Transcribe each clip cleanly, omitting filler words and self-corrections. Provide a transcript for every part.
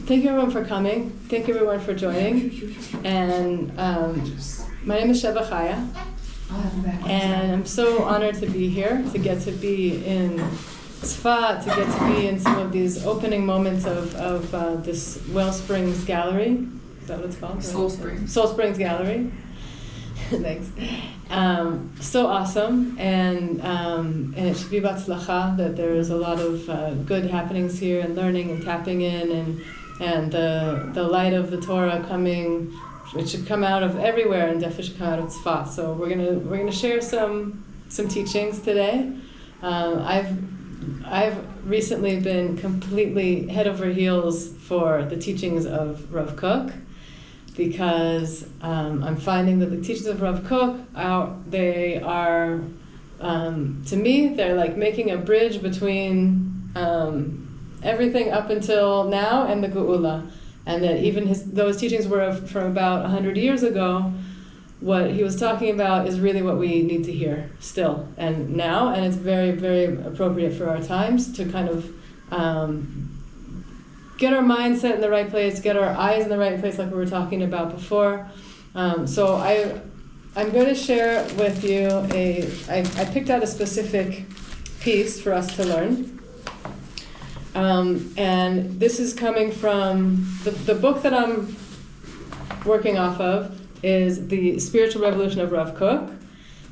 Thank you everyone for coming. Thank you everyone for joining. And my name is Sheva Chaya. And I'm so honored to be here, to get to be in Tzfat, to get to be in some of these opening moments of this Wellsprings Gallery. Is that what it's called? Soulsprings. Soulsprings Gallery. Thanks. So awesome, and it should be batzlacha, that there is a lot of good happenings here, and learning and tapping in, and the light of the Torah coming, which should come out of everywhere, and definitely should come out of Tzfat. So we're gonna share some teachings today. I've recently been completely head over heels for the teachings of Rev Kook, because I'm finding that the teachings of Rev Kook, they are, to me, they're like making a bridge between everything up until now and the Geula. And that even those teachings were from about 100 years ago. What he was talking about is really what we need to hear still and now, and it's very, very appropriate for our times to kind of get our mindset in the right place, get our eyes in the right place, like we were talking about before. So I'm going to share with you I picked out a specific piece for us to learn. And this is coming from the book that I'm working off of is The Spiritual Revolution of Rev Kook.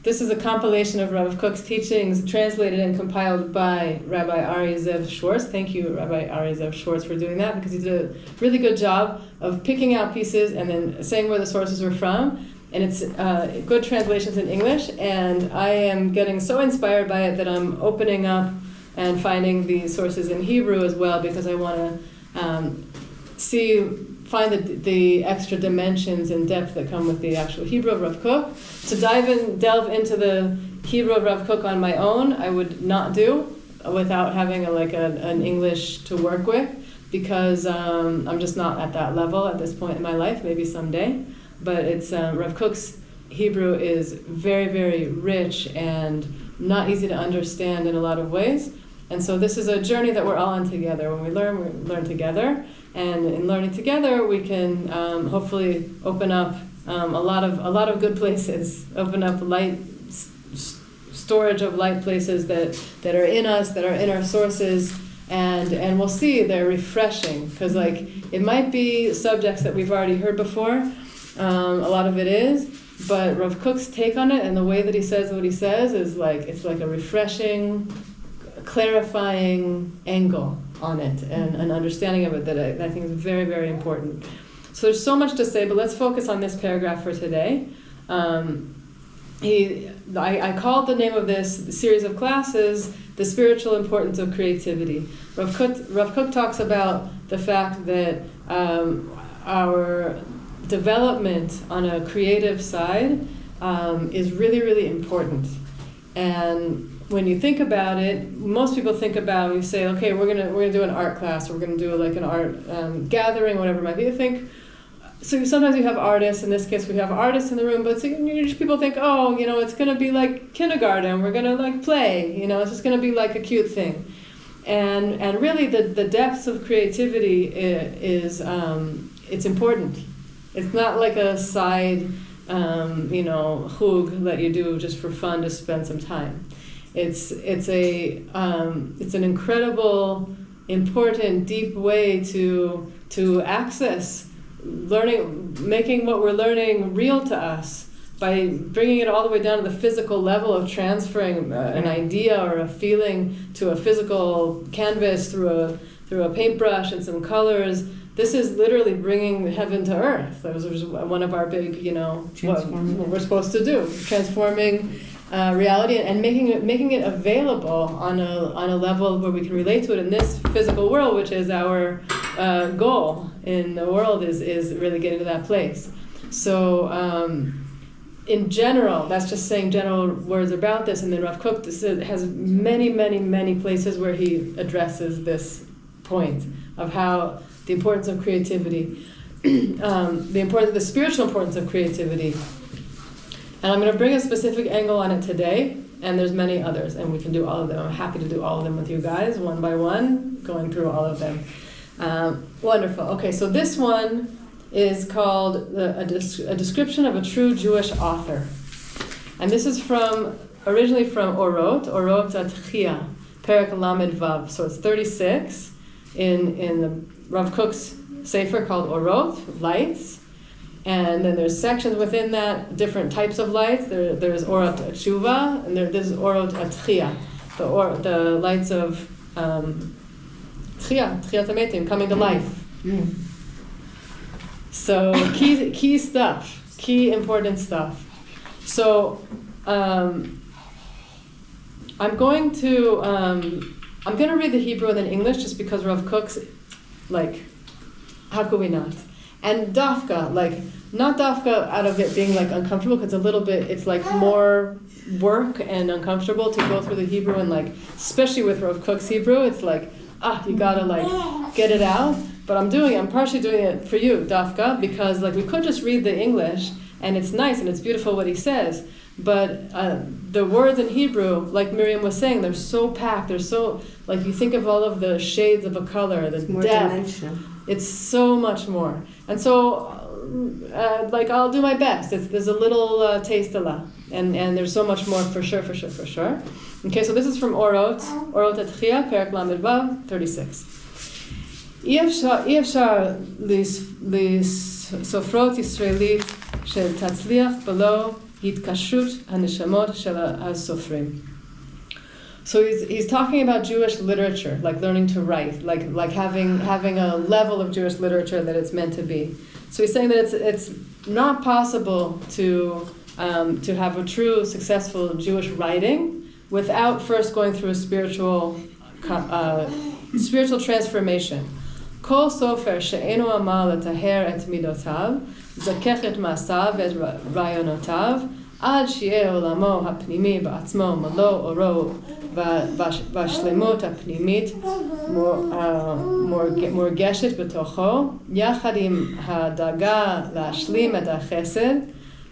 This is a compilation of Rev Kook's teachings translated and compiled by Rabbi Ari Zev Schwartz. Thank you, Rabbi Ari Zev Schwartz, for doing that, because he did a really good job of picking out pieces and then saying where the sources were from. And it's good translations in English, and I am getting so inspired by it that I'm opening up and finding the sources in Hebrew as well, because I want to find the extra dimensions and depth that come with the actual Hebrew of Rev Kook. To delve into the Hebrew of Rev Kook on my own, I would not do without having an English to work with, because I'm just not at that level at this point in my life. Maybe someday, but it's Rev Kook's Hebrew is very, very rich and not easy to understand in a lot of ways. And so this is a journey that we're all on together. When we learn together. And in learning together, we can hopefully open up a lot of good places, open up light, storage of light places that are in us, that are in our sources, and we'll see they're refreshing, because it might be subjects that we've already heard before, a lot of it is, but Rev Kook's take on it and the way that he says what he says is it's like a refreshing, clarifying angle on it, and an understanding of it that I think is very, very important. So there's so much to say, but let's focus on this paragraph for today. I called the name of this series of classes The Spiritual Importance of Creativity. Rev Kook talks about the fact that our development on a creative side is really, really important. And when you think about it, most people think about, you say, okay, we're gonna do an art class, or we're gonna do an art gathering, whatever it might be. You think, so sometimes you have artists. In this case, we have artists in the room, but people think, oh, it's gonna be like kindergarten. We're gonna play. It's just gonna be like a cute thing. And really, the depths of creativity is it's important. It's not like a side chug that you do just for fun to spend some time. It's an incredible, important, deep way to access learning, making what we're learning real to us by bringing it all the way down to the physical level of transferring an idea or a feeling to a physical canvas through a paintbrush and some colors. This is literally bringing heaven to earth. That was one of our big, what we're supposed to do, transforming reality and making it available on a level where we can relate to it in this physical world, which is our goal in the world, is really getting to that place. So in general, that's just saying general words about this, and then Rev Kook has many, many, many places where he addresses this point of how the importance of creativity, the spiritual importance of creativity. And I'm going to bring a specific angle on it today, and there's many others, and we can do all of them. I'm happy to do all of them with you guys, one by one, going through all of them. Wonderful. Okay, so this one is called a description of a true Jewish author. And this is originally from Orot Atchia, Perek Lamed Vav. So it's 36 in the Rev Kook's Sefer called Orot, lights. And then there's sections within that, different types of lights. There's Orot Tshuva, and there's Orot Atchia, the lights of Tchiyat HaMetim, coming to life. So key stuff, key important stuff. So I'm going to read the Hebrew and then English just because Rev Kook's how could we not? And dafka, not dafka out of it being uncomfortable, because it's more work and uncomfortable to go through the Hebrew, and especially with Rev Kook's Hebrew, it's you gotta get it out. But I'm partially doing it for you, dafka, because we could just read the English, and it's nice and it's beautiful what he says, but the words in Hebrew, like Miriam was saying, they're so packed, they're so, you think of all of the shades of a color, the more depth. dimensional. It's so much more. And so, I'll do my best. There's a little taste of la, and there's so much more for sure. Okay, so this is from Orot Atchia, Perek Lamed Vav, 36. אי אפשר לסופרות ישראלית שתצליח בלא התקשרות הנשמות של הסופרים. So he's talking about Jewish literature, learning to write, having a level of Jewish literature that it's meant to be. So he's saying that it's not possible to have a true successful Jewish writing without first going through a spiritual transformation. כל סופר שאינו עמל לטהר את מידותיו, זכך את מעשיו ואת רעיונותיו, עד שיהיה עולמו הפנימי בעצמו מלוא אורו והשלמות הפנימית מורגשת בתוכו, יחד עם הדאגה להשלים את החסד.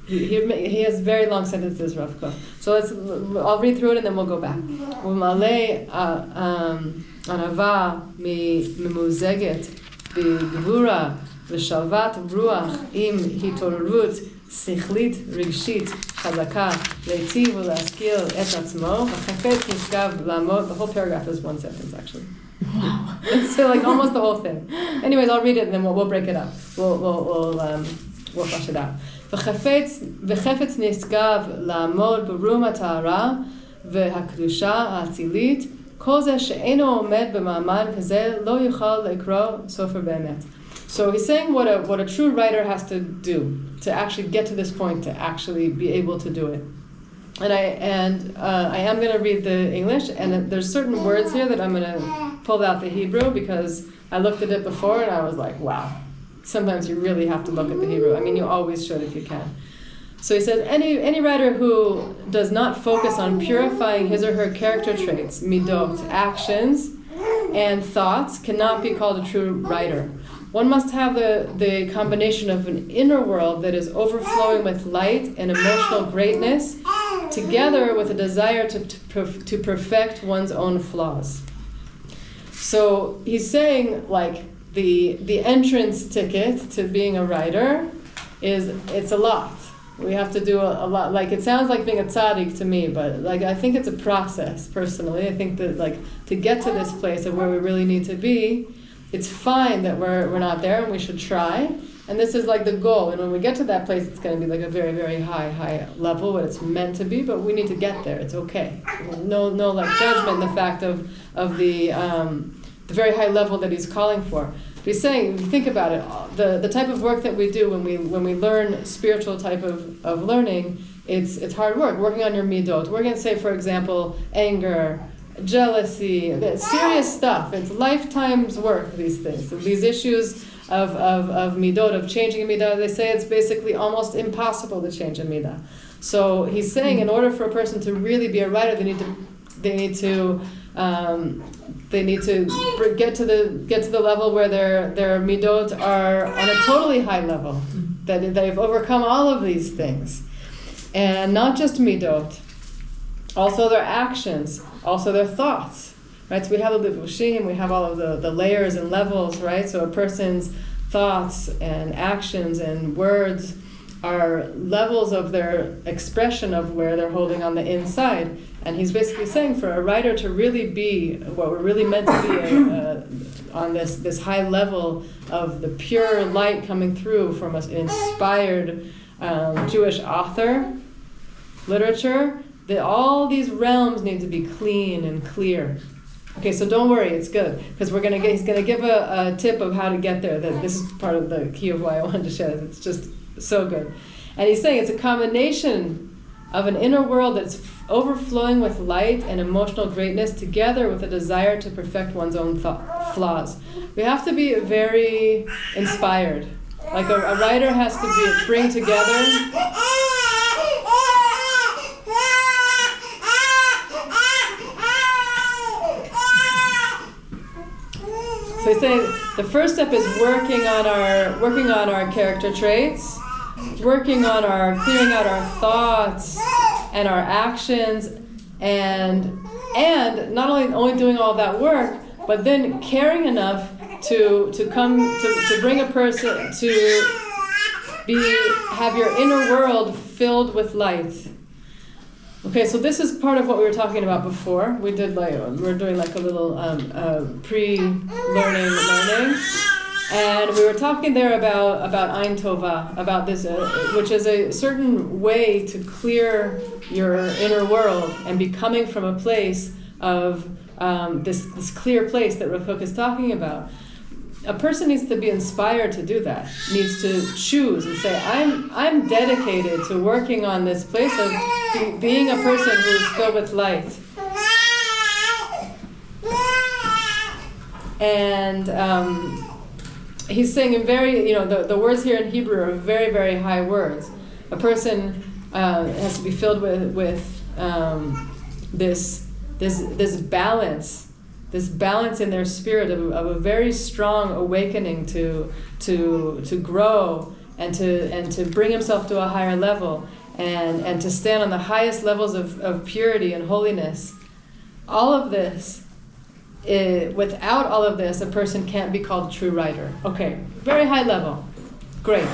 He has very long sentences, Rev Kook. So I'll read through it and then we'll go back. ומלא ענווה ממוזגת בגבורה ושלוות רוח עם התעוררות שכלית רגשית חזקה להיטיב ולהשכיל את עצמו וחפץ נשגב לעמוד. The whole paragraph is one sentence actually. Wow. So almost the whole thing. Anyways, I'll read it and then we'll break it up. We'll flush it out. וחפץ נשגב לעמוד ברום הטהרה והקדושה האצילית, כל זה שאינו עומד במעמד כזה לא יוכל לקרוא סופר באמת. So he's saying what a true writer has to do to actually get to this point, to actually be able to do it. And I am going to read the English, and there's certain words here that I'm going to pull out the Hebrew because I looked at it before and I was like, wow. Sometimes you really have to look at the Hebrew. I mean, you always should if you can. So he says, any writer who does not focus on purifying his or her character traits, midot, actions, and thoughts, cannot be called a true writer. One must have the combination of an inner world that is overflowing with light and emotional greatness, together with a desire to perfect one's own flaws. So he's saying, the entrance ticket to being a writer it's a lot. We have to do a lot. It sounds like being a tzaddik to me, but I think it's a process personally. I think that to get to this place of where we really need to be, it's fine that we're not there and we should try. And this is the goal. And when we get to that place, it's going to be a very, very high level, what it's meant to be, but we need to get there. It's okay. No judgment in the fact of the very high level that he's calling for. He's saying, if you think about it, the type of work that we do when we learn spiritual type of learning, it's hard work. Working on your midot. We're going to say, for example, anger, jealousy, serious stuff. It's lifetime's work, these things. So these issues of midot, of changing a midah, they say it's basically almost impossible to change a midah. So he's saying in order for a person to really be a writer, they need to get to the level where their midot are on a totally high level, that they've overcome all of these things, and not just midot, also their actions, also their thoughts, right? So we have the levushim, we have all of the layers and levels, right? So a person's thoughts and actions and words are levels of their expression of where they're holding on the inside. And he's basically saying for a writer to really be what we're really meant to be on this high level of the pure light coming through from an inspired Jewish author, literature, that all these realms need to be clean and clear. Okay, so don't worry, it's good, because he's gonna give a tip of how to get there. That this is part of the key of why I wanted to share this. It's just so good. And he's saying it's a combination of an inner world that's overflowing with light and emotional greatness together with a desire to perfect one's own flaws. We have to be very inspired. Like a writer has to bring together. So he's saying the first step is working on our character traits, working on clearing out our thoughts and our actions, and not only doing all that work, but then caring enough to bring a person to have your inner world filled with light. Okay, so this is part of what we were talking about before. We're doing like a little learning, and we were talking there about Ein Tova, about this, which is a certain way to clear your inner world and be coming from a place of this clear place that Rev Kook is talking about. A person needs to be inspired to do that, needs to choose and say, I'm dedicated to working on this place of being a person who's filled with light. And he's saying in the words here in Hebrew are very, very high words. A person has to be filled with this balance. This balance in their spirit of a very strong awakening to grow and to bring himself to a higher level and to stand on the highest levels of purity and holiness. All of this, without all of this, a person can't be called a true writer. Okay, very high level. Great.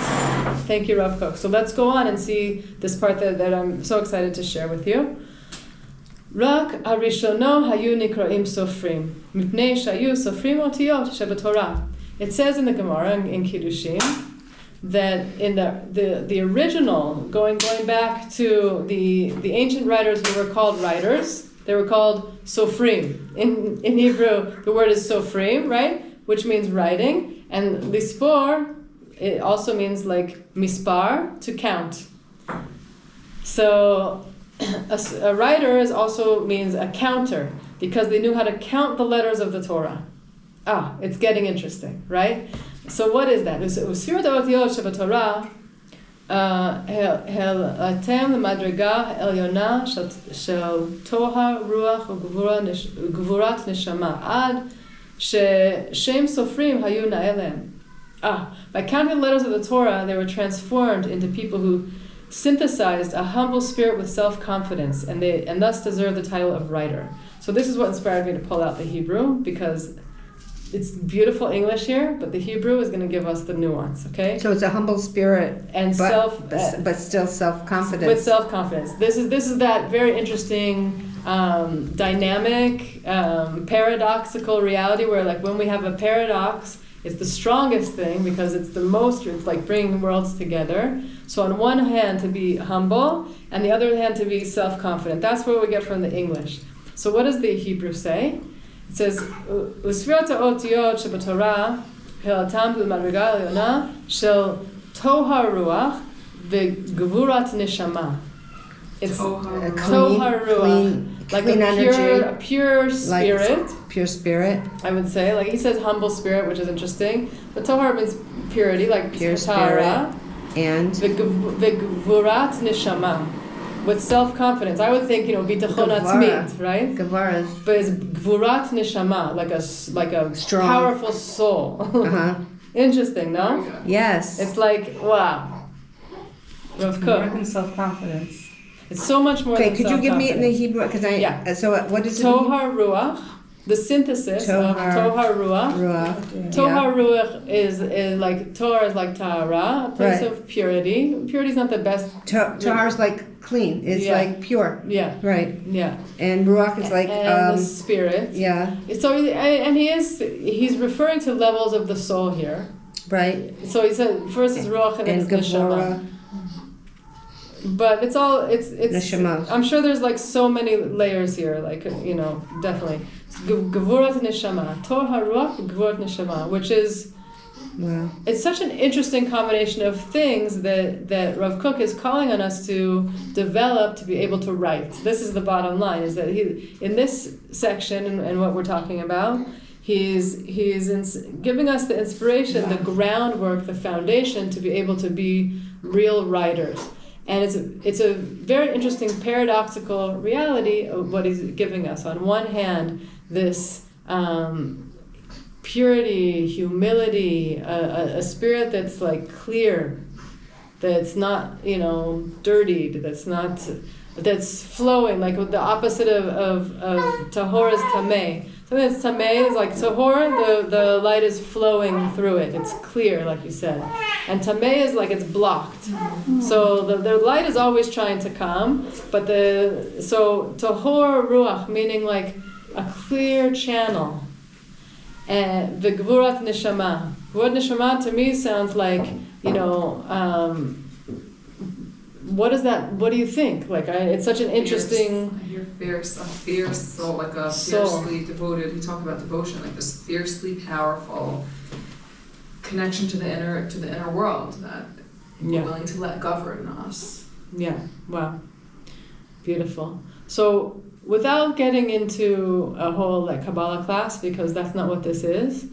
Thank you, Rev Kook. So let's go on and see this part that I'm so excited to share with you. רק הראשונו היו נקראים סופרים, מפני שהיו סופרים אותיות שבתורה. It says in the Gemara in Kiddushin that in the original, going back to the ancient writers who were called writers, they were called sofrim. In Hebrew, the word is sofrim, right? Which means writing, and lispor, it also means like mispar, to count. So a writer also means a counter, because they knew how to count the letters of the Torah. It's getting interesting, right? So what is that? Usfirat ha'otiyot shebetorah atem l'madrega ha'elyona shel tohar ruach u'gvurat neshama ad sheshem sofrim hayu na'elem. By counting the letters of the Torah, they were transformed into people who synthesized a humble spirit with self-confidence, and thus deserve the title of writer. So this is what inspired me to pull out the Hebrew, because it's beautiful English here, but the Hebrew is going to give us the nuance, okay? So it's a humble spirit, and but still self-confidence. With self-confidence. This is that very interesting, dynamic, paradoxical reality where, like, when we have a paradox, it's the strongest thing because it's like bringing worlds together. So on one hand to be humble, and the other hand to be self-confident. That's what we get from the English. So what does the Hebrew say? It says, Usfirat ha'otiyot shebetorah ha'atam l'madrega ha'elyona shel tohar ruach v'gvurat neshama. It's tohar ruach. Like a pure spirit. Like pure spirit. I would say. Like he says humble spirit, which is interesting. But tohar means purity, like pure spirit. And v'gvurat neshama. With self-confidence. I would think, bitachon atzmit, right? Gevara. But it's gvurat neshama, like a strong, powerful soul. Uh-huh. Interesting, no? Yes. It's like, wow. Rev Kook. More than self-confidence. It's so much more than could you give me it in the Hebrew? So what is it? Tohar ruach. the synthesis of Tohar Ruach. Tohar Ruach is like, Torah is like Tahara, a place of purity. Purity is not the best. Tahara is like clean. It's like pure. Yeah. Right. Yeah. And Ruach is like the spirit. Yeah. So he's referring to levels of the soul here. Right. So he said first is Ruach and then it's Neshama. But it's Neshama. I'm sure there's like so many layers here, like, definitely. Gevurat Neshama. Tor HaRuach, Gevurat Neshama, which is, it's such an interesting combination of things that Rev Kook is calling on us to develop to be able to write. This is the bottom line, is that he, in this section and what we're talking about, he's giving us the inspiration, the groundwork, the foundation to be able to be real writers. And it's a very interesting paradoxical reality of what he's giving us. On one hand, this purity, humility, a spirit that's like clear, that's not dirtied, that's flowing, like the opposite of tahor is tameh. Something that's tameh is like tahor, the light is flowing through it. It's clear, like you said. And tameh is like it's blocked. So the light is always trying to come, but so tahor ruach, meaning like a clear channel. And the gevurat neshama. Gevurat neshama to me sounds like, what is that? What do you think? Like, it's such an interesting. I hear fierce, a fierce soul, like a fiercely devoted. He talked about devotion, like this fiercely powerful connection to the inner world that we're willing to let govern us. Yeah. Wow. Beautiful. So, without getting into a whole Kabbalah class, because that's not what this is.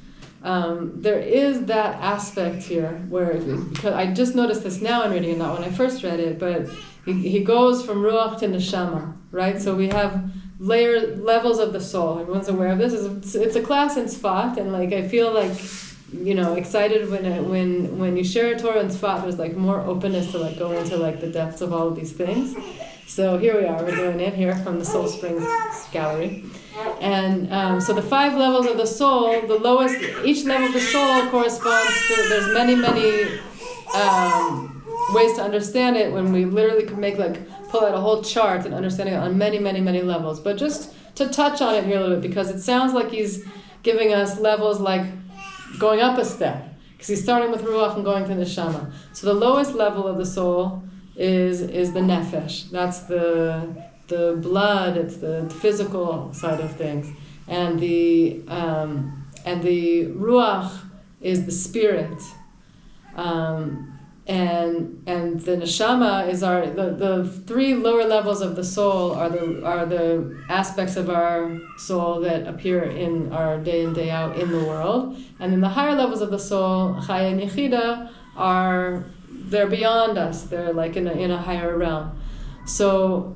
There is that aspect here where, because I just noticed this now in reading it, not when I first read it, but he goes from Ruach to Neshama, right? So we have levels of the soul. Everyone's aware of this. It's a class in Tzfat, and like I feel like, excited when you share a Torah in Tzfat, there's like more openness to like go into like the depths of all of these things. So here we are, we're doing it here from the Soulsprings gallery. And so the 5 levels of the soul, the lowest, each level of the soul corresponds to, there's many ways to understand it when we literally can pull out a whole chart and understand it on many levels. But just to touch on it here a little bit, because it sounds like he's giving us levels like going up a step, because he's starting with Ruach and going to Neshama. So the lowest level of the soul is the nefesh. That's the blood, it's the physical side of things, and the ruach is the spirit, and the neshama is the 3 lower levels of the soul are the aspects of our soul that appear in our day in day out in the world, and then the higher levels of the soul, chaya and yechida, they're beyond us. They're like in a higher realm. So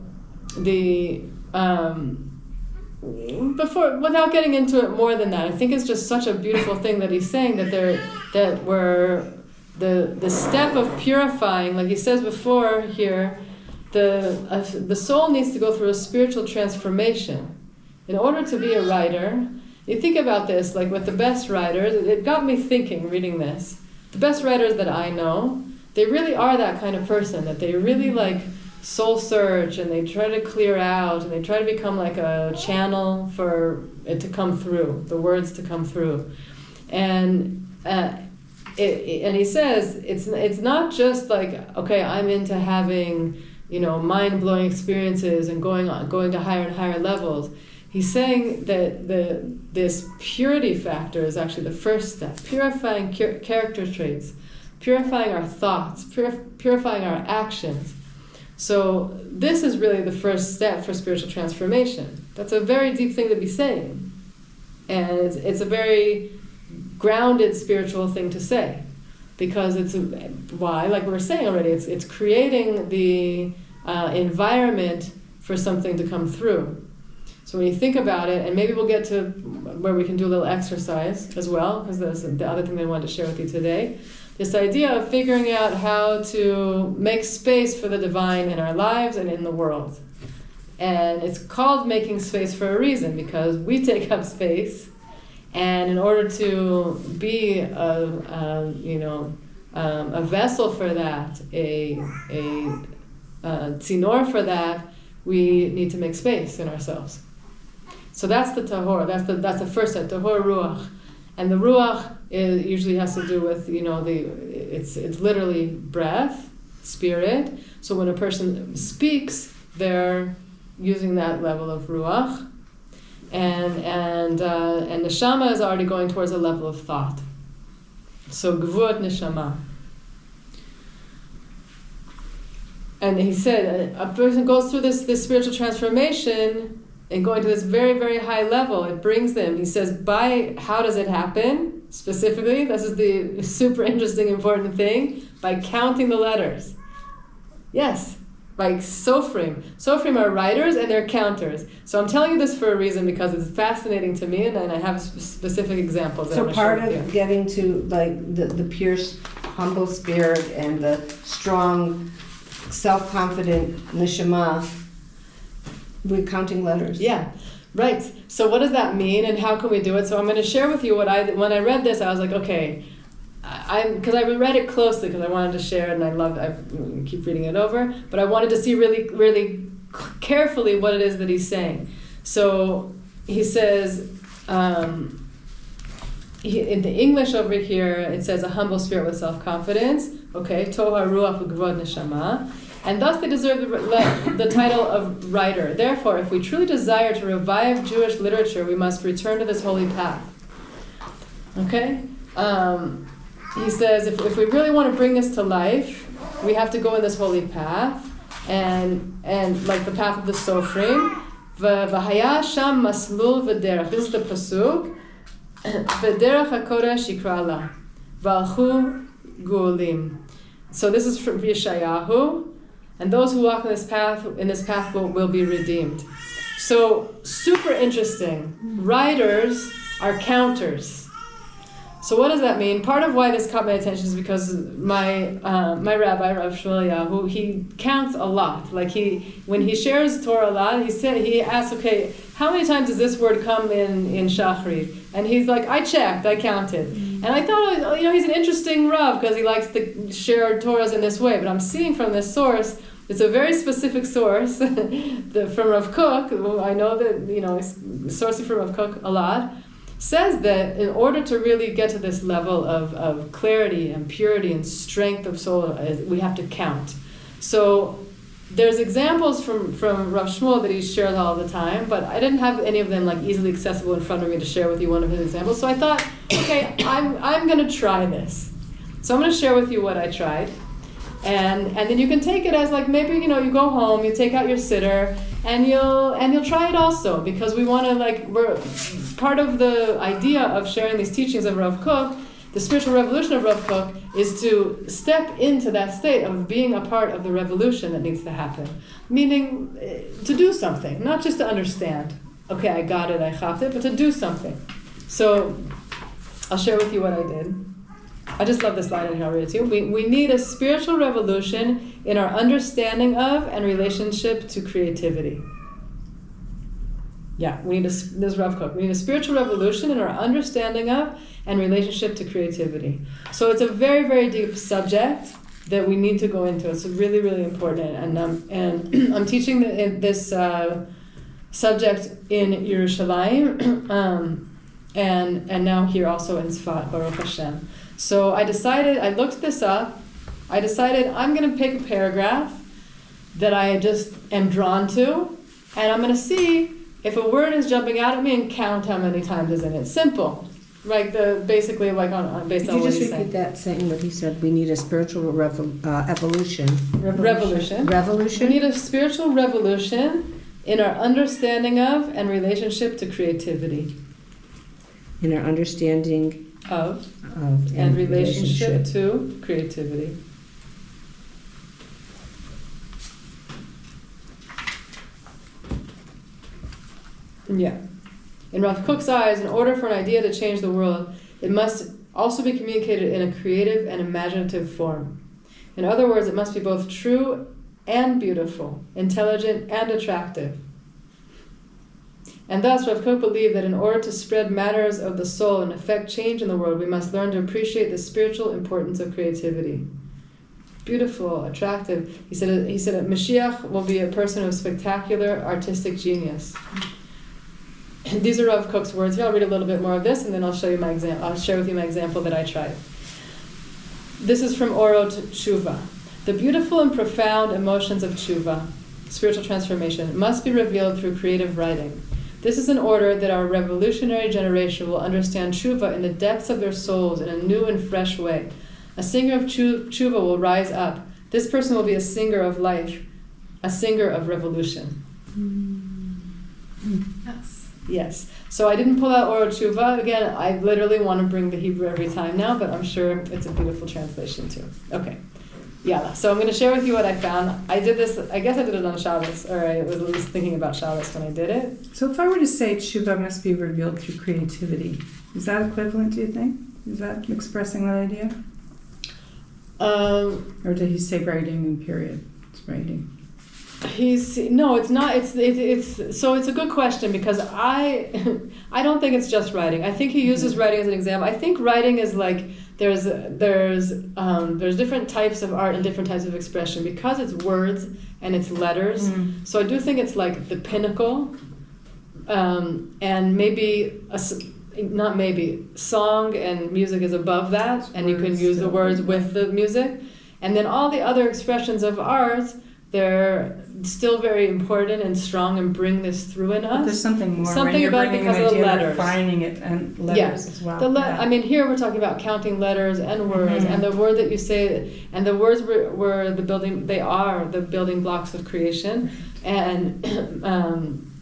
without getting into it more than that, I think it's just such a beautiful thing that he's saying that we're the step of purifying, like he says before here, the soul needs to go through a spiritual transformation in order to be a writer. You think about this, like with the best writers, it got me thinking reading this. The best writers that I know, they really are that kind of person, that they really like soul search, and they try to clear out, and they try to become like a channel for it to come through, the words to come through. And he says it's not just like, okay, I'm into having mind-blowing experiences and going to higher and higher levels. He's saying that this purity factor is actually the first step, purifying character traits, purifying our thoughts, purifying our actions. So this is really the first step for spiritual transformation. That's a very deep thing to be saying. And it's a very grounded spiritual thing to say. Because why? Like we were saying already, it's creating the environment for something to come through. So when you think about it, and maybe we'll get to where we can do a little exercise as well, because that's the other thing that I wanted to share with you today. This idea of figuring out how to make space for the divine in our lives and in the world. And it's called making space for a reason, because we take up space, and in order to be a vessel for that, a tzinor for that, we need to make space in ourselves. So that's the tahor. That's the first set, tahor ruach, and the ruach usually has to do with it's literally breath, spirit. So when a person speaks, they're using that level of ruach, and neshama is already going towards a level of thought. So gvut neshama. And he said a person goes through this spiritual transformation and going to this very, very high level. It brings them. He says, how does it happen? Specifically, this is the super interesting, important thing, by counting the letters. Yes, like Sofrim. Sofrim are writers and they're counters. So I'm telling you this for a reason, because it's fascinating to me, and I have specific examples. So part of getting to the pure, humble spirit and the strong, self-confident neshama, we're counting letters. Yeah, right. So what does that mean, and how can we do it? So I'm going to share with you when I read this, I was like, okay, because I read it closely because I wanted to share it, and I keep reading it over, but I wanted to see really, really carefully what it is that he's saying. So he says, in the English over here, it says a humble spirit with self-confidence. Okay, Tohar Ruach V'Gvod Neshama. And thus they deserve the title of writer. Therefore, if we truly desire to revive Jewish literature, we must return to this holy path. Okay? He says, if we really want to bring this to life, we have to go in this holy path, and like the path of the Sofrim. V'haya sham maslul v'derech. This is the pasuk. V'derech hakodesh yikra la. V'alchu gulim. So this is from Yeshayahu. And those who walk in this path will be redeemed. So, super interesting. Writers are counters. So what does that mean? Part of why this caught my attention is because my rabbi, Rav Shmuel, he counts a lot. Like when he shares Torah a lot, he asks, okay, how many times does this word come in Shachri? And he's like, I checked, I counted. And I thought, he's an interesting Rav because he likes to share Torahs in this way. But I'm seeing from this source, it's a very specific source from Rev Kook, who I know that, is sourcing from Rev Kook a lot, says that in order to really get to this level of clarity and purity and strength of soul, we have to count. So there's examples from Rav Shmuel that he shares all the time, but I didn't have any of them easily accessible in front of me to share with you one of his examples. So I thought, okay, I'm going to try this. So I'm going to share with you what I tried. And then you can take it as maybe you go home, you take out your sitter, and you'll try it also, because we want to we're part of the idea of sharing these teachings of Rev Kook. The spiritual revolution of Rev Kook is to step into that state of being a part of the revolution that needs to happen, meaning to do something, not just to understand. Okay, I got it, I chapped it, but to do something. So I'll share with you what I did. I just love this line, and I'll read it to you. We need a spiritual revolution in our understanding of and relationship to creativity. Yeah, this is Rev Kook. We need a spiritual revolution in our understanding of and relationship to creativity. So it's a very, very deep subject that we need to go into. It's really, really important. And I'm teaching this subject in Yerushalayim, and now here also in Tzfat, Baruch Hashem. So I looked this up. I decided I'm going to pick a paragraph that I just am drawn to, and I'm going to see if a word is jumping out at me and count how many times is in it. Simple. Basically based on what he's saying. Could you just repeat that, saying what he said? We need a spiritual evolution. Revolution. Revolution? We need a spiritual revolution in our understanding of and relationship to creativity. In our understanding of and relationship to creativity. Yeah. In Rev Kook's eyes, in order for an idea to change the world, it must also be communicated in a creative and imaginative form. In other words, it must be both true and beautiful, intelligent and attractive. And thus, Rev Kook believed that in order to spread matters of the soul and affect change in the world, we must learn to appreciate the spiritual importance of creativity. Beautiful, attractive. He said that Mashiach will be a person of spectacular artistic genius. And these are Rev Kook's words here. I'll read a little bit more of this, and then I'll show you my example. I'll share with you my example that I tried. This is from Orot Tshuva. The beautiful and profound emotions of Tshuva, spiritual transformation, must be revealed through creative writing. This is in order that our revolutionary generation will understand Tshuva in the depths of their souls in a new and fresh way. A singer of Tshuva will rise up. This person will be a singer of life, a singer of revolution. Yes. Yes. So I didn't pull out Orot Tshuva. Again, I literally want to bring the Hebrew every time now, but I'm sure it's a beautiful translation too. Okay. Yalla. So I'm going to share with you what I found. I did this, I guess I did it on Shabbos, or I was at least thinking about Shabbos when I did it. So if I were to say tshuva must be revealed through creativity, is that equivalent, do you think? Is that expressing that idea? Or did he say writing and period? It's writing. No, it's not. It's so it's a good question because I don't think it's just writing. I think he uses writing as an example. I think writing is like there's different types of art and different types of expression because it's words and it's letters. So I do think it's like the pinnacle, and maybe song and music is above that, and you can use the words with the music, and then all the other expressions of art, they're still very important and strong and bring this through in us. But there's something more something when you're about bringing because an of the idea, letters. refining it, and letters as well. I mean, here we're talking about counting letters and words, and the word that you say, and the words were the building. They are the building blocks of creation, and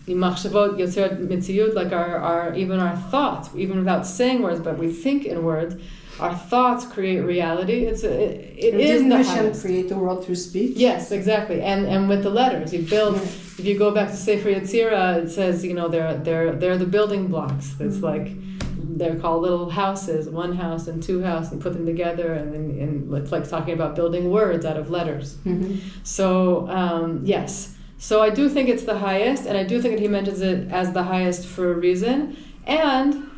machshavot yotzeret mitziyut, like our even our thoughts, even without saying words, but we think in words. Our thoughts create reality. It is Didn't the Hashem highest. create the world through speech? Yes, exactly. And with the letters, you build. If you go back to Sefer Yetzirah, it says they're the building blocks. It's like they're called little houses, one house and two houses, and put them together, and it's like talking about building words out of letters. So yes, so I do think it's the highest, and I do think that he mentions it as the highest for a reason, and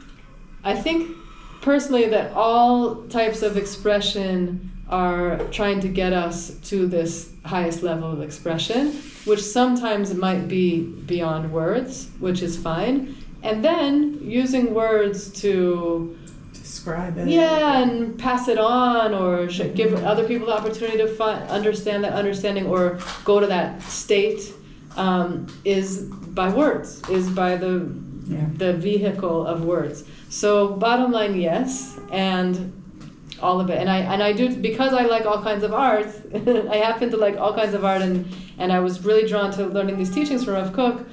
I think personally that all types of expression are trying to get us to this highest level of expression, which sometimes might be beyond words, which is fine, and then using words to describe it. Yeah, and pass it on, or give other people the opportunity to understand that understanding, or go to that state, is by words, is by the vehicle of words. So bottom line, yes, and all of it, and I do, because I like all kinds of art. I happen to like all kinds of art, and I was really drawn to learning these teachings from Rev Kook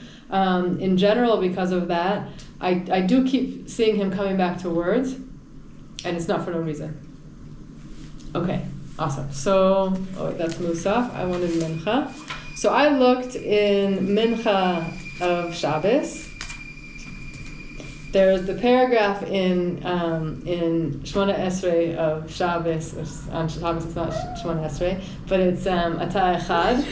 in general because of that. I do keep seeing him coming back to words, and it's not for no reason. Okay, awesome. So that's Musaf. I wanted Mincha. So I looked in Mincha of Shabbos. There's the paragraph in Shmona Esrei of Shabbos, which on Shabbos it's not Shmona Esrei, but it's Ata Echad,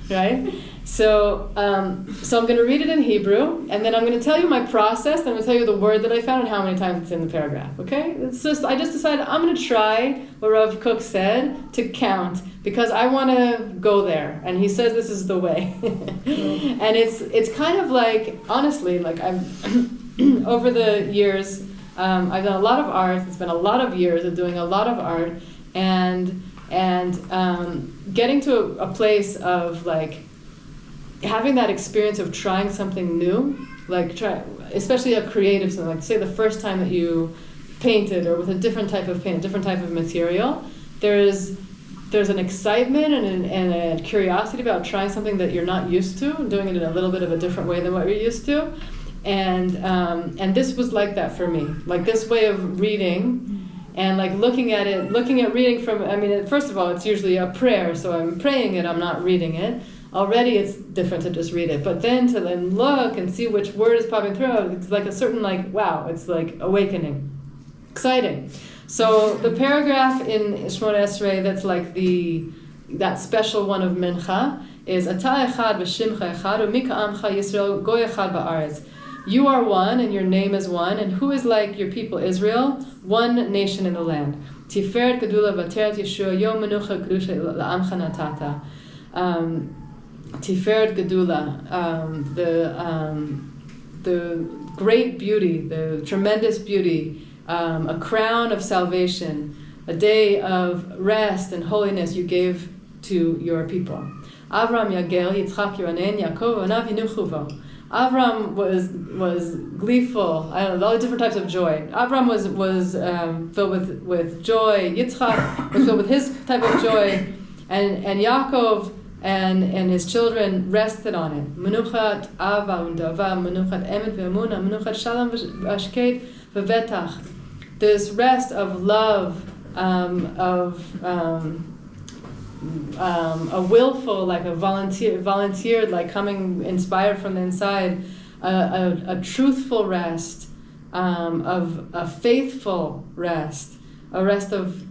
right? So I'm going to read it in Hebrew, and then I'm going to tell you my process, and I'm going to tell you the word that I found and how many times it's in the paragraph, okay? I just decided I'm going to try what Rev Kook said to count, because I want to go there, and he says this is the way. And it's kind of like, honestly, like I'm... over the years, I've done a lot of art. It's been a lot of years of doing a lot of art, and getting to a place of like having that experience of trying something new, like especially a creative something. Like say the first time that you painted, or with a different type of paint, a different type of material, there's an excitement and a curiosity about trying something that you're not used to, doing it in a little bit of a different way than what you're used to. And this was like that for me, like this way of reading, and like looking at reading from, I mean, first of all, it's usually a prayer, so I'm praying it, I'm not reading it. Already it's different to just read it, but then to then look and see which word is popping through, it's like a certain like, wow, it's like awakening, exciting. So the paragraph in Shmona Esrei that's like that special one of Mincha is Ata Echad v'Shimcha Echad u'Mika Amcha Yisrael Goy Echad ba'aretz. You are one, and your name is one. And who is like your people Israel? One nation in the land. Tiferet Gedula Vateret Yeshua Yom Menucha Kedusha La'amcha Natata. Tiferet Gedula, the great beauty, the tremendous beauty, a crown of salvation, a day of rest and holiness you gave to your people. Avram Yagel, Yitzchak Yiranen, Yaakov Anav Yinuchuvo. Avram was gleeful. I don't know, all the different types of joy. Avram was filled with joy. Yitzchak was filled with his type of joy, and Yaakov and his children rested on it. Menuchat ava undava, menuchat emet ve'emuna, menuchat shalom v'ashket v'vetach. This rest of love, a willful, like a volunteered, like coming inspired from the inside, a truthful rest, of a faithful rest, a rest of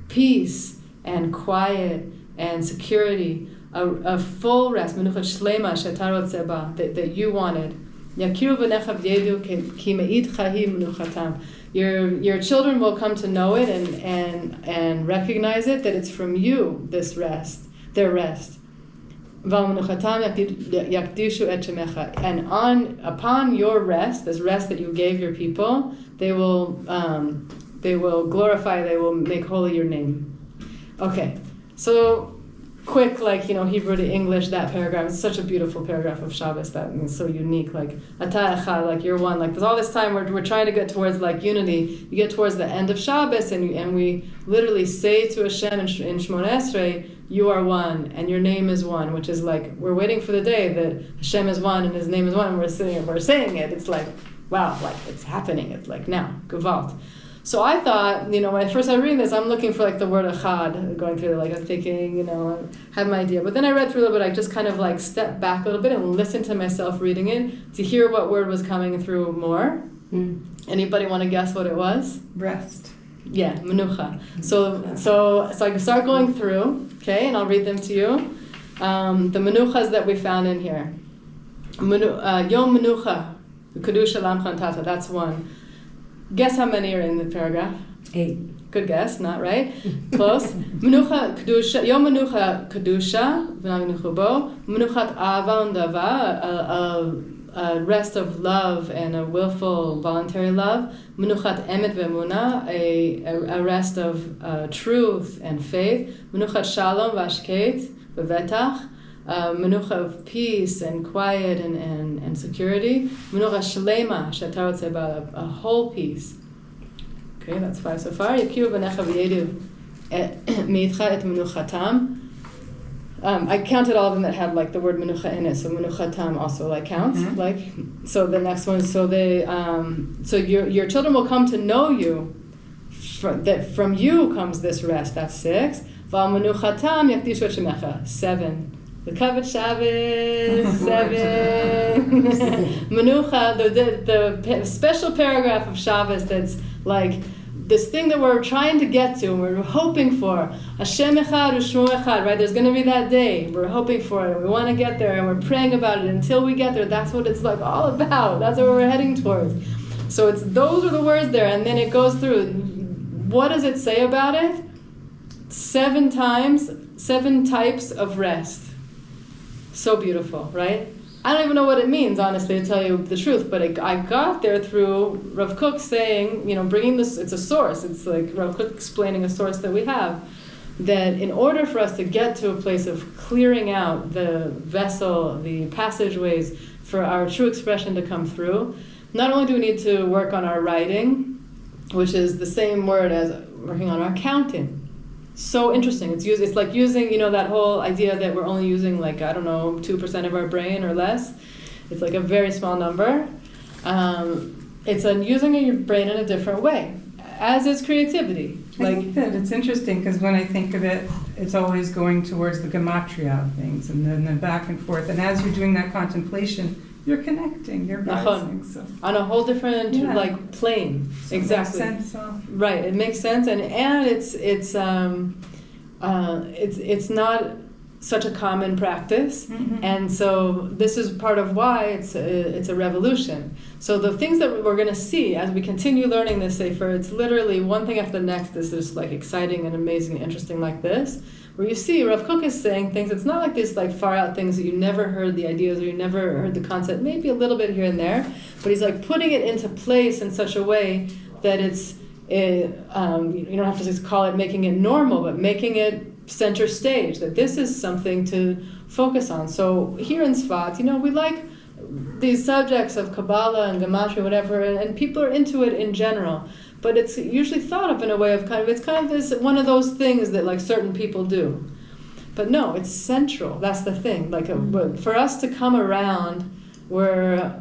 peace and quiet and security, a full rest, menuchat shlema shetarot seba, that you wanted. Yakiru v'nechav yedu ki me'id chahi menuchatam. Your children will come to know it and recognize it, that it's from you, this rest, their rest. And upon your rest, this rest that you gave your people, they will glorify, they will make holy your name. Okay, so quick, Hebrew to English, that paragraph. It's such a beautiful paragraph of Shabbos that is so unique. Ata echad, you're one. There's all this time we're trying to get towards unity. You get towards the end of Shabbos and we literally say to Hashem in Shmona Esrei, you are one and your name is one, which is we're waiting for the day that Hashem is one and His name is one, and we're saying it. It's wow, it's happening. It's now, Gewalt. So I thought, when I first started reading this, I'm looking for the word echad, going through I'm thinking, I had my idea. But then I read through a little bit, I just kind of stepped back a little bit and listened to myself reading it to hear what word was coming through more. Anybody want to guess what it was? Rest. Yeah, menucha. So I can start going through, okay, and I'll read them to you. The menuchas that we found in here. Yom menucha, kedusha lamcha natata, that's one. Guess how many are in the paragraph? 8. Good guess, not right. Close. Menucha kedusha, Yom menucha kedusha, v'navinuchu bo. Menuchat ava undava, a rest of love and a willful, voluntary love. Menuchat emet ve'emuna, a rest of truth and faith. Menuchat shalom v'ashket v'vetach, menucha of peace and quiet and security. Menucha shlema shetarot seba, a whole peace. Okay, that's 5 so far. Yakiru v'necha v'yedu meitcha et menuchatam. I counted all of them that have the word menucha in it, so menuchatam also counts. So the next one, so they, so your children will come to know you. That from you comes this rest. That's 6. Val menuchatam yakdishu et shemecha. 7. The covered Shabbos, 7. Menucha, the special paragraph of Shabbos that's this thing that we're trying to get to, and we're hoping for. Hashem echad u'shmo echad, right? There's going to be that day. We're hoping for it, and we want to get there, and we're praying about it until we get there. That's what it's all about. That's what we're heading towards. So those are the words there, and then it goes through. What does it say about it? 7 times, 7 types of rest. So beautiful, right? I don't even know what it means, honestly, to tell you the truth, but I got there through Rev Kook saying, bringing this, it's a source. It's Rev Kook explaining a source that we have, that in order for us to get to a place of clearing out the vessel, the passageways for our true expression to come through, not only do we need to work on our writing, which is the same word as working on our counting. So interesting. It's like using, that whole idea that we're only using 2% of our brain or less. It's a very small number. It's using your brain in a different way, as is creativity. I think that it's interesting because when I think of it, it's always going towards the gematria of things and then the back and forth. And as you're doing that contemplation, you're connecting, you're rising. So. On a whole different plane. So exactly. It makes sense. Right. It makes sense, and it's not such a common practice, Mhm. and so this is part of why it's a revolution. So the things that we're going to see as we continue learning this Sefer, it's literally one thing after the next. This is like exciting and amazing and interesting like this, where you see Rev Kook is saying things. It's not like these like far out things that you never heard the ideas or you never heard the concept, maybe a little bit here and there, but he's like putting it into place in such a way that it's you don't have to just call it making it normal, but making it center stage, that this is something to focus on. So here in Tzfat, we like these subjects of Kabbalah and Gematria, whatever, and people are into it in general. But it's usually thought of in a way of it's kind of this one of those things that like certain people do. But no, it's central. That's the thing. Like for us to come around, we're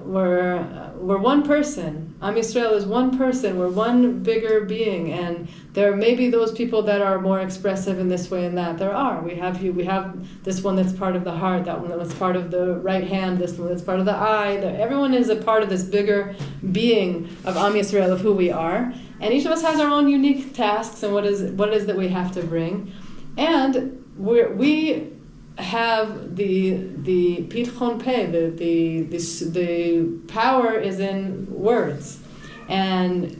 one person. Am Yisrael is one person. We're one bigger being, and there may be those people that are more expressive in this way and that. There are. We have this one that's part of the heart, that one that's part of the right hand, this one that's part of the eye. Everyone is a part of this bigger being of Am Yisrael, of who we are, and each of us has our own unique tasks and what it is that we have to bring, and we have the pitchon peh, the power is in words and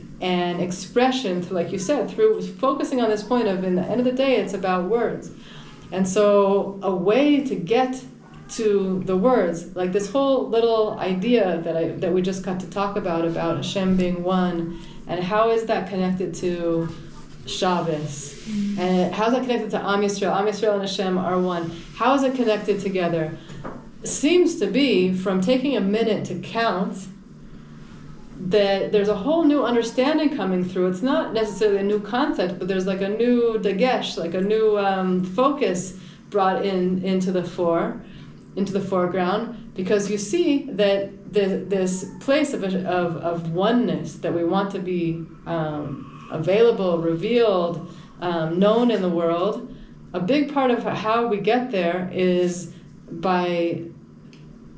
expression, like you said, through focusing on this point of, in the end of the day, it's about words. And so a way to get to the words, like this whole little idea that we just got to talk about Hashem being one, and how is that connected to Shabbos? And how's that connected to Am Yisrael? Am Yisrael and Hashem are one. How is it connected together? Seems to be, from taking a minute to count, that there's a whole new understanding coming through. It's not necessarily a new concept, but there's like a new dagesh, like a new focus brought into the foreground, because you see that this place of oneness that we want to be available, revealed, known in the world. A big part of how we get there is by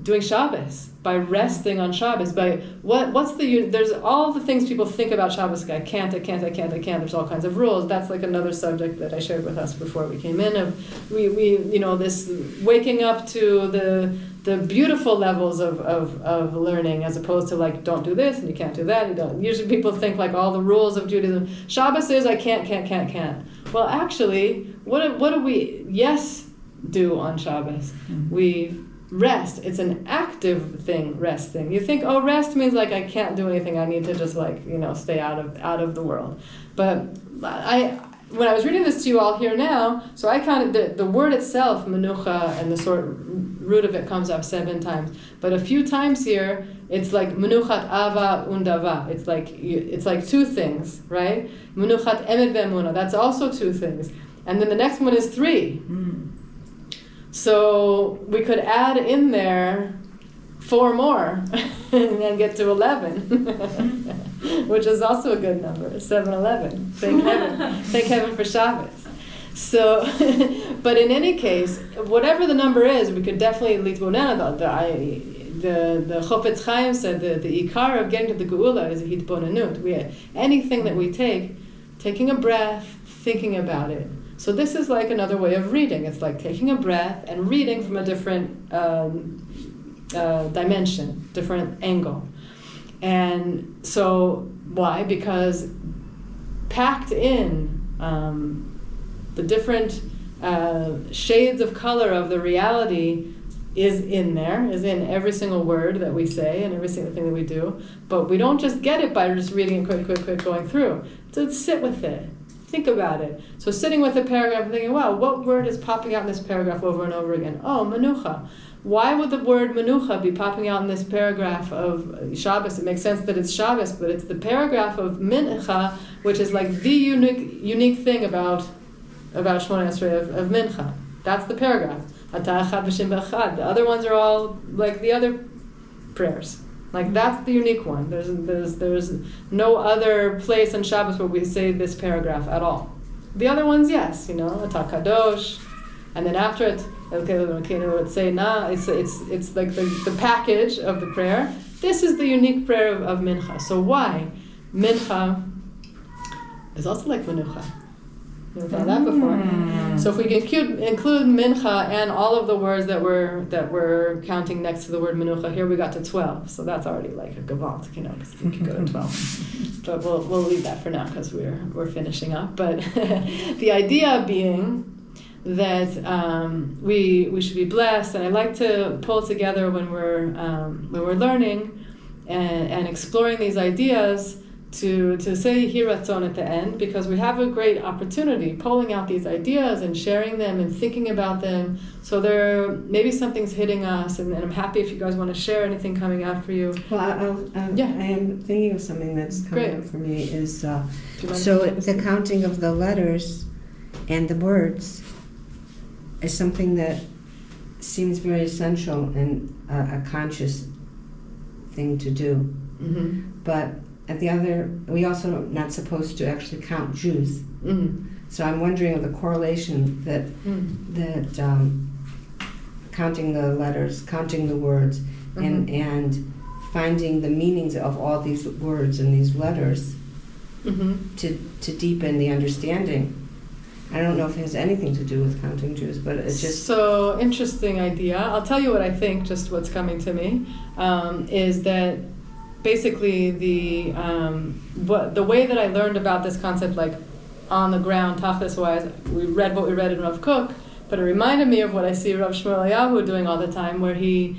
doing Shabbos, by resting on Shabbos, by there's all the things people think about Shabbos, like I can't, there's all kinds of rules. That's like another subject that I shared with us before we came in, of we this waking up to the beautiful levels of learning, as opposed to like, don't do this and you can't do that, you don't. Usually people think like all the rules of Judaism. Shabbos is I can't. Well, actually, what do we do on Shabbos? We rest. It's an active thing, resting. You think, rest means like I can't do anything, I need to just like, stay out of the world. But when I was reading this to you all here now, so I counted the word itself, menucha, and the root of it comes up 7 times. But a few times here, it's like menuchat ava undava. It's like 2 things, right? Menuchat emet ve'emuna. That's also 2 things. And then the next one is 3. So we could add in there 4 more and get to 11, which is also a good number, 7-11. Thank heaven. Thank heaven for Shabbos. So, but in any case, whatever the number is, we could definitely litbonana. The Chofetz Chaim said the ikar of getting to the geula is a hitbonanut. Anything that we taking a breath, thinking about it. So this is like another way of reading. It's like taking a breath and reading from a different dimension, different angle. And so why? Because packed in the different shades of color of the reality is in every single word that we say and every single thing that we do. But we don't just get it by just reading it quick, going through. So sit with it. Think about it. So sitting with a paragraph and thinking, wow, what word is popping out in this paragraph over and over again? Oh, menucha. Why would the word menucha be popping out in this paragraph of Shabbos? It makes sense that it's Shabbos, but it's the paragraph of mincha, which is like the unique thing about Shmona Esrei of mincha. That's the paragraph. Ata echad v'shem b'echad. The other ones are all like the other prayers. Like that's the unique one. There's no other place in Shabbos where we say this paragraph at all. The other ones, yes, Ata kadosh, and then after it, let's say na. It's like the package of the prayer. This is the unique prayer of mincha. So why? Mincha is also like menucha. Never thought of that before. So if we can include mincha and all of the words that we're counting next to the word menucha, here we got to 12. So that's already like a gevalt, because you can go to 12. But we'll leave that for now because we're finishing up. But the idea being that we should be blessed, and I like to pull together when we're learning and exploring these ideas to say Hiratzon at the end, because we have a great opportunity pulling out these ideas and sharing them and thinking about them. So maybe something's hitting us, and I'm happy if you guys want to share anything coming out for you. Well, I am thinking of something that's coming up for me is so the counting of the letters and the words is something that seems very essential and a conscious thing to do. Mm-hmm. But at the other, we also are not supposed to actually count Jews. Mm-hmm. So I'm wondering of the correlation that counting the letters, counting the words, and finding the meanings of all these words and these letters to deepen the understanding. I don't know if it has anything to do with counting Jews, but it's just... So, interesting idea. I'll tell you what I think, just what's coming to me, is that basically the way that I learned about this concept, like on the ground, tachlis-wise, we read what we read in Rev Kook, but it reminded me of what I see Rav Shmuel Eliyahu doing all the time, where he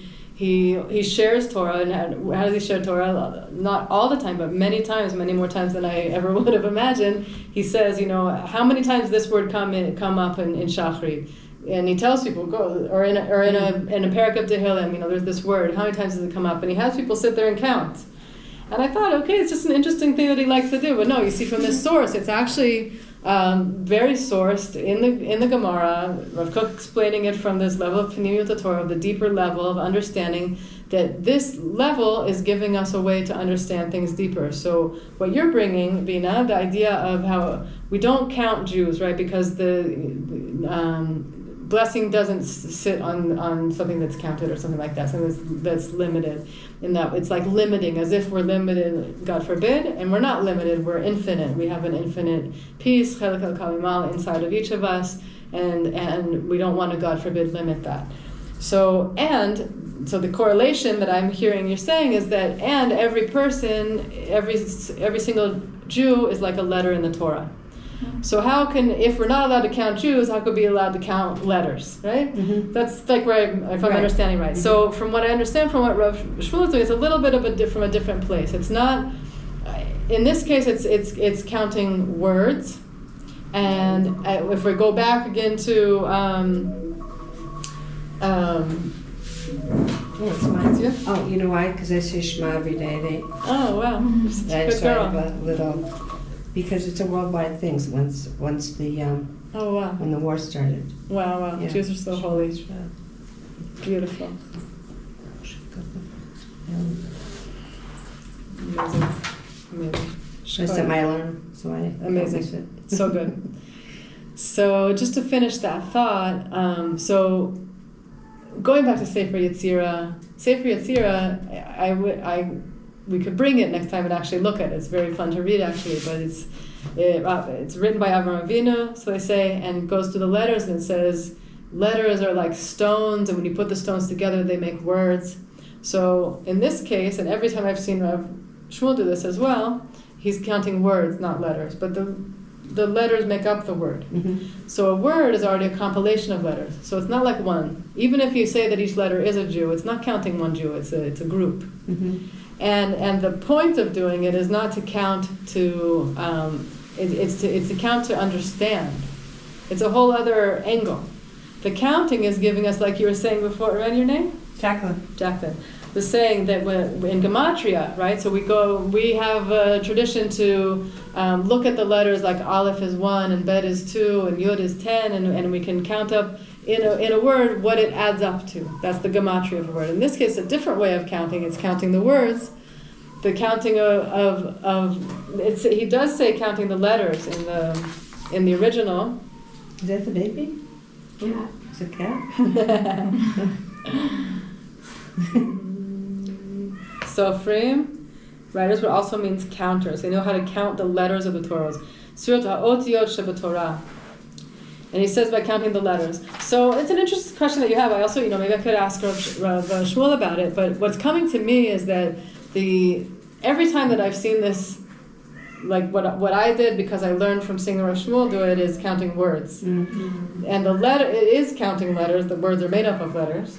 shares Torah. And how does he share Torah? Not all the time, but many times, many more times than I ever would have imagined. He says, how many times this word come up in Shachrit? And he tells people, go, or in a parak of Tehillim, there's this word. How many times does it come up? And he has people sit there and count. And I thought, okay, it's just an interesting thing that he likes to do. But no, you see, from this source, it's actually very sourced in the Gemara. Rev Kook explaining it from this level of Pnimiyut Torah, the deeper level of understanding that this level is giving us a way to understand things deeper. So what you're bringing, Bina, the idea of how we don't count Jews, right? Because the blessing doesn't sit on something that's counted or something like that, something that's limited. In that it's like limiting, as if we're limited, God forbid, and we're not limited, we're infinite. We have an infinite peace, chelek el kalimal, inside of each of us, and we don't want to, God forbid, limit that. So the correlation that I'm hearing you're saying is that, and every person, every single Jew is like a letter in the Torah. So if we're not allowed to count Jews, how could we be allowed to count letters, right? Mm-hmm. That's like if I'm understanding right. Mm-hmm. So from what I understand from what Rav Shmuel is doing, it's a little bit of from a different place. It's not, in this case, it's counting words. And if we go back again to, oh, you know why? Because I say Shema every day. Oh, wow. You're such a good girl. Because it's a worldwide thing. Once the when the war started. Wow. Yeah. Jews are so holy. Beautiful. Amazing. I set my alarm, so I amazing. So good. So just to finish that thought, so going back to Sefer Yetzirah, we could bring it next time and actually look at it. It's very fun to read, actually, but it's written by Avraham Avinu, so they say, and it goes through the letters, and it says letters are like stones, and when you put the stones together, they make words. So in this case, and every time I've seen Rav Shmuel do this as well, he's counting words, not letters, but the letters make up the word. Mm-hmm. So a word is already a compilation of letters. So it's not like one. Even if you say that each letter is a Jew, it's not counting one Jew, it's a group. Mm-hmm. And the point of doing it is not to count to, it's to count to understand. It's a whole other angle. The counting is giving us, like you were saying before, read your name? Jacqueline. Was saying that in Gematria, right? So we have a tradition to look at the letters like Aleph is 1 and Bet is 2 and Yud is 10, and we can count up in a word what it adds up to. That's the gematria of a word. In this case, a different way of counting. It's counting the words. The counting he does say counting the letters in the original. Is that the baby? Yeah. Is it a cat? Sofrim, writers, but also means counters. They know how to count the letters of the Torah. Surah Ha'otiyot Sheba Torah. And he says by counting the letters. So it's an interesting question that you have. I also, maybe I could ask Rav Shmuel about it, but what's coming to me is that every time that I've seen this, like what I did, because I learned from seeing Rav Shmuel do it, is counting words. Mm-hmm. And it is counting letters. The words are made up of letters.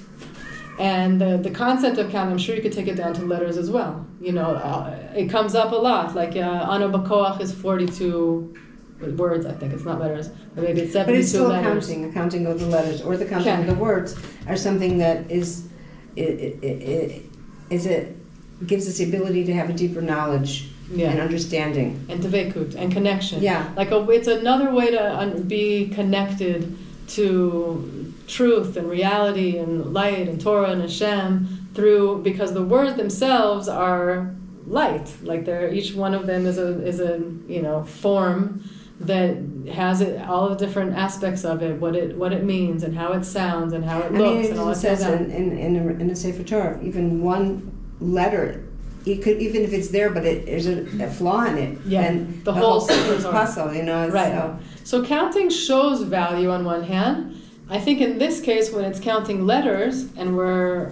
And the concept of counting, I'm sure you could take it down to letters as well. It comes up a lot. Like Ano Bakoach is 42 words, I think. It's not letters. Or maybe it's 72 letters. But it's still counting. The counting of the letters or the counting of the words are something that gives us the ability to have a deeper knowledge and understanding. And dveikut, and connection. Yeah. It's another way to be connected to truth and reality and light and Torah and Hashem because the words themselves are light. Like each one of them is a form that has all the different aspects of it, what it means and how it sounds and how it looks and all that. It says in the Sefer Torah, even one letter, even if it's there, but there's a flaw in it. Yeah, then the whole puzzle, right. So counting shows value on one hand. I think in this case, when it's counting letters and or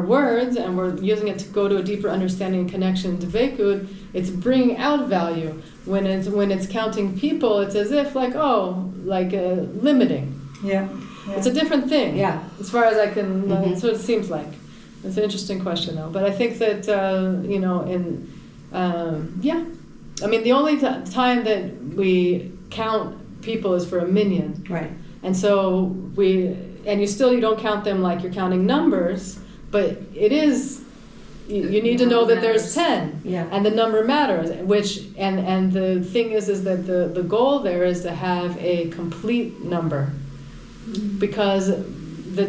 words, and we're using it to go to a deeper understanding and connection to Dveikut, it's bringing out value. When it's counting people, it's as if limiting. Yeah. It's a different thing. Yeah. As far as I can, that's what it seems like. It's an interesting question, though. But I think that the only time that we count people is for a minyan. Right. And so you don't count them like you're counting numbers, but it is, you need to know that there's 10, and the number matters, and the thing is that the goal there is to have a complete number, because the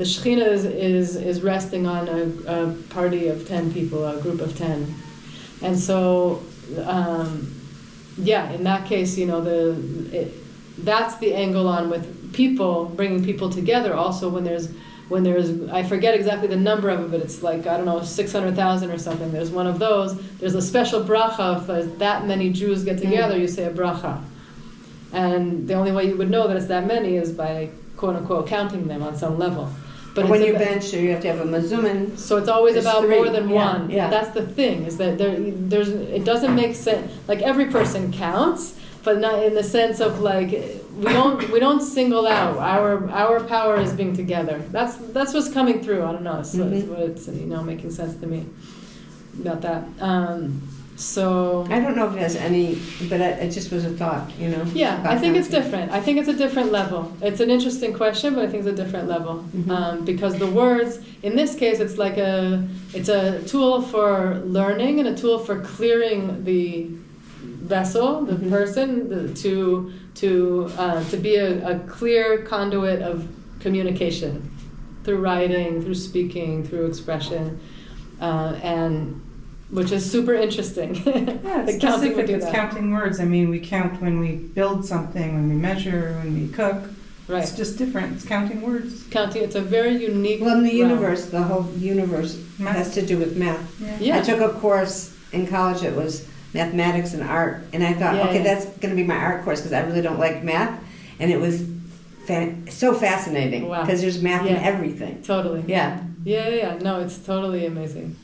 Shekhinah is resting on a party of 10 people, a group of 10. And so, in that case, that's the angle on with people, bringing people together. Also, when there's, I forget exactly the number of it, but it's 600,000 or something. There's one of those. There's a special bracha. If there's that many Jews get together, you say a bracha. And the only way you would know that it's that many is by, quote unquote, counting them on some level. But when you bench, you have to have a mazuman. So it's always about more than one. Yeah. That's the thing, is that it doesn't make sense. Like, every person counts, but not in the sense of we don't single out. Our power is being together. That's what's coming through. I don't know. So it's what it's making sense to me about that. So I don't know if it has any, but it just was a thought, Yeah, I think it's different. I think it's a different level. It's an interesting question, but I think it's a different level, because the words, in this case, it's a tool for learning and a tool for clearing the vessel, the person, to be a clear conduit of communication through writing, through speaking, through expression, and which is super interesting. Yeah, it's specific. It's counting words. I mean, we count when we build something, when we measure, when we cook. Right. It's just different. It's counting words. It's a very unique. Well, in the universe, the whole universe has to do with math. Yeah. I took a course in college. It was mathematics and art, and I thought, that's going to be my art course because I really don't like math, and it was so fascinating because there's math in everything. Totally. Yeah. Yeah. No, it's totally amazing.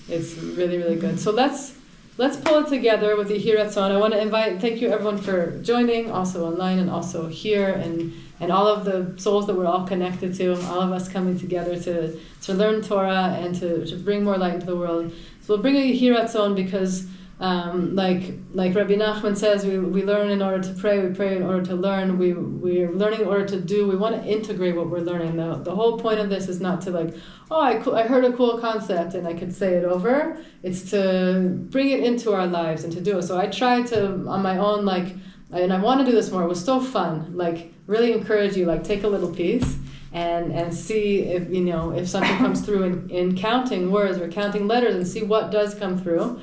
It's really, really good. So let's pull it together with the Hiratzon. I want to thank you everyone for joining, also online and also here, and all of the souls that we're all connected to, all of us coming together to learn Torah and to bring more light into the world. So we'll bring a Hiratzon because, like Rabbi Nachman says, we learn in order to pray, we pray in order to learn, we're learning in order to do. We want to integrate what we're learning. The whole point of this is not to I heard a cool concept and I could say it over. It's to bring it into our lives and to do it. So I try to, on my own, and I want to do this more. It was so fun. Really encourage you, take a little piece and see if something comes through in counting words or counting letters, and see what does come through.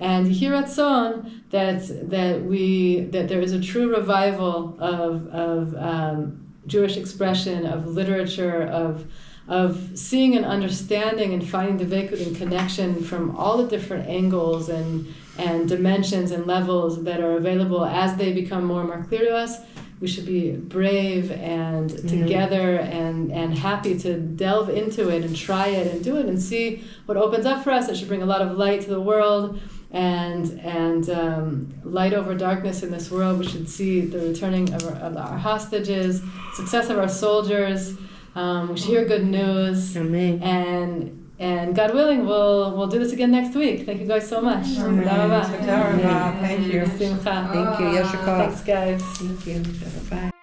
And Hiratzon that there is a true revival of Jewish expression, of literature, of seeing and understanding and finding the dveikut and connection from all the different angles and dimensions and levels that are available as they become more and more clear to us. we should be brave and together and happy to delve into it and try it and do it and see what opens up for us. It should bring a lot of light to the world and light over darkness in this world. We should see the returning of our hostages, success of our soldiers. We should hear good news. Amen. And God willing, we'll do this again next week. Thank you guys so much. Amen. Thank you. Thank you. Thank you. Yashikar. Thanks, guys. Thank you. Bye.